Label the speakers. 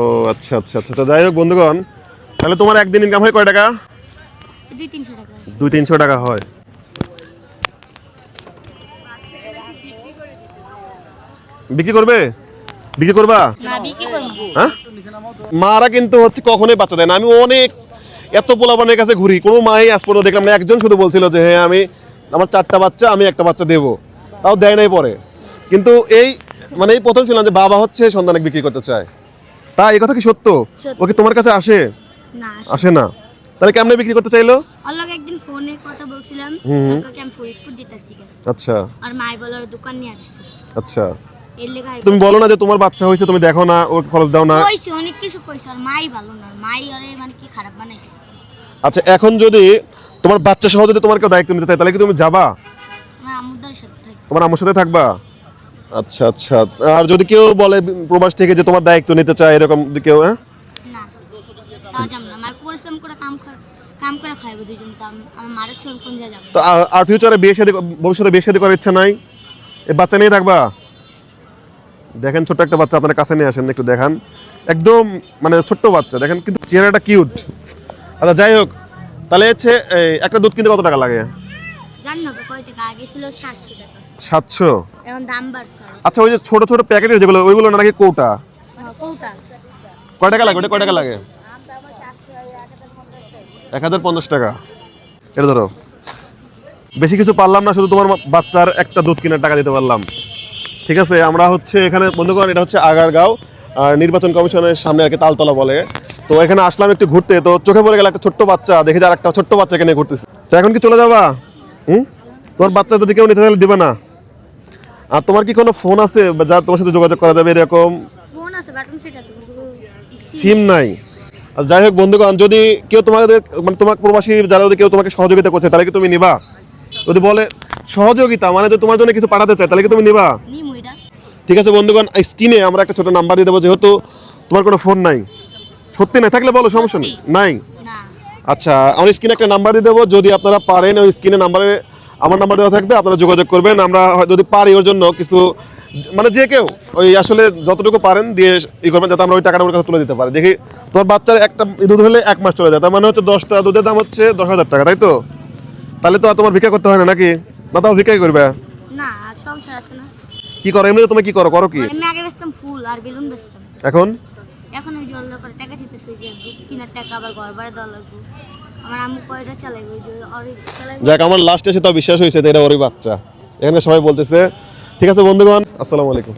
Speaker 1: ও আচ্ছা আচ্ছা আচ্ছা, তো যাই হোক বন্ধুগণ, তাহলে তোমার একদিন ইনকাম হয় কয় টাকা? 200-300 টাকা হয়। বিক্রি করবে? বিক্রি করবা? হ্যাঁ, মারা কিন্তু হচ্ছে কখনোই বাচ্চা দেয় না। আমি অনেক এত পোলাপানের কাছে ঘুরি, কোনো মাই আজ পর্যন্ত দেখলাম না। একজন শুধু বলছিল যে হ্যাঁ আমি আমার 4টা বাচ্চা, আমি একটা বাচ্চা দেবো, তাও দেয় নাই পরে। কিন্তু এই মানে এই প্রথম ছিলাম যে বাবা হচ্ছে সন্তান বিক্রি করতে চায়। তা এই কথা কি সত্য? ও কি তোমার কাছে আসে? আসে না। তাহলে কেমনে বিক্রি করতে চাইলো?
Speaker 2: আল্লাহ একদিন ফোনে কথা বলছিলাম, কাকা আমি ফরিদপুর যেতেছি।
Speaker 1: আচ্ছা।
Speaker 2: আর মাই বলার দোকান নিয়ে আসছে।
Speaker 1: আচ্ছা। তুমি বলো না যে তোমার বাচ্চা হইছে, তুমি দেখো না, ওর খরচ দাও না?
Speaker 2: কইছি, অনেক কিছু কইছি, আর মাই ভালো না, মাই আরে মানে কি খারাপ বানাইছে।
Speaker 1: আচ্ছা, এখন যদি তোমার বাচ্চা সহ যদি তোমার কেউ দায়িত্ব নিতে চায় তাহলে কি তুমি যাবা?
Speaker 2: আমার আম্মুদের সাথে থাকি।
Speaker 1: তোমার আম্মুর সাথে থাকবা? আচ্ছা আচ্ছা। আর যদি কেউ বলে প্রবাস থেকে যে তোমার দায়িত্ব নিতে চায়, এরকম কেউ? হ্যাঁ,
Speaker 2: না, তাও যাব না। মাই পরিশ্রম করে কাম করে খাইবো দুইজন, তো আমার মারের সঙ্গে কোন জায়গা যাব?
Speaker 1: তো আর ফিউচারে বিয়ে শাদী, ভবিষ্যতে বিয়ে শাদী করার ইচ্ছা নাই? এই বাচ্চা নিয়ে থাকবা? দেখেন ছোট্ট একটা বাচ্চা, আপনার কাছে নিয়ে আসেন একটু দেখান। একদম মানে ছোট্ট বাচ্চা, দেখেন কিন্তু চেহারাটা কিউট। আচ্ছা যাই হোক, তাহলে হচ্ছে একটা দুধ কিনতে কত টাকা লাগে?
Speaker 2: জান না কয় টাকা? আগে ছিল 700 টাকা।
Speaker 1: 700?
Speaker 2: এখন দাম বাড়ছে।
Speaker 1: আচ্ছা, ওই যে ছোট ছোট প্যাকেটের যেগুলো, ওইগুলো নাকি কৌটা?
Speaker 2: কৌটা
Speaker 1: কয় টাকা লাগে? ওটা কয় টাকা লাগে? 1050 টাকা। এটা ধরো, বেশি কিছু পারলাম না, শুধু তোমার বাচ্চার একটা দুধ কেনার টাকা দিতে পারলাম। ঠিক আছে, আমরা হচ্ছে এখানে বন্ধুগণ, এটা হচ্ছে আগারগাঁও নির্বাচন কমিশনের সামনে আর কি, তালতলা বলে। তো এখানে আসলাম একটু ঘুরতে, তো চোখে পড়ে গেল একটা ছোট্ট বাচ্চা, দেখে যে আর একটা ছোট্ট বাচ্চা এখানে ঘুরতেছে। তো এখন কি চলে যাবা? তোমার বাচ্চা যদি কেউ নিতে চাইলে দিবে না? আর তোমার কি কোনো ফোন আছে যা তোমার সাথে যোগাযোগ করা যাবে এরকম?
Speaker 2: ফোন আছে, বাটন সেট আছে, কিন্তু
Speaker 1: সিম নাই। আর যাই হোক বন্ধুগণ, যদি কেউ তোমাদের মানে তোমার প্রবাসী যারা যদি কেউ তোমাকে সহযোগিতা করছে তাহলে কি তুমি নিবা? যদি বলে সহযোগিতা মানে যদি তোমার জন্য কিছু পাঠাতে চায় তাহলে কি তুমি নিবা? ঠিক আছে বন্ধুগণ, স্ক্রিনে আমরা একটা ছোট নাম্বার দিয়ে দেবো, যেহেতু তোমার কোনো ফোন নাই। সত্যি নাই থাকলে বলো, সমস্যা নেই। নাই? আচ্ছা, আমরা স্ক্রিনে একটা নাম্বার দিয়ে দেবো, যদি আপনারা পারেন ওই স্ক্রিনে নাম্বারে আমার নাম্বার দেওয়া থাকবে, আপনারা যোগাযোগ করবেন। আমরা যদি পারি ওর জন্য কিছু, মানে যে কেউ ওই আসলে যতটুকু পারেন দিয়ে ই করবেন, যাতে আমরা ওই টাকাটা ওর কাছে তুলে দিতে পারি। দেখি তোমার বাচ্চার একটা দুধ হলে 1 মাস চলে যায়, তার মানে হচ্ছে 10টা দুধের দাম হচ্ছে 10,000 টাকা, তাই তো? তাহলে তো আর তোমার ভিক্ষা করতে হয় না নাকি? না, তাও ভিক্ষাই করবে?
Speaker 2: না, সংসার আছে না।
Speaker 1: কি করো এমনি? তুমি কি করো? করো কি?
Speaker 2: আমি আগে বেচতাম ফুল আর বেলুন বেচতাম।
Speaker 1: এখন
Speaker 2: ওই জল করে টাকা চিতেছে, ওই যে দুধ কেনার টাকা, আবার ঘর ভাড়া দেওয়া লাগবে। আমার আম্মু কয়টা চালাইবে, ওই যে
Speaker 1: যাক, আমার লাস্টে এসে তাও বিশ্বাস হয়েছে যে এটা ওরই বাচ্চা। এখানে সবাই বলতেছে। ঠিক আছে বন্ধুগণ, আসসালামু আলাইকুম।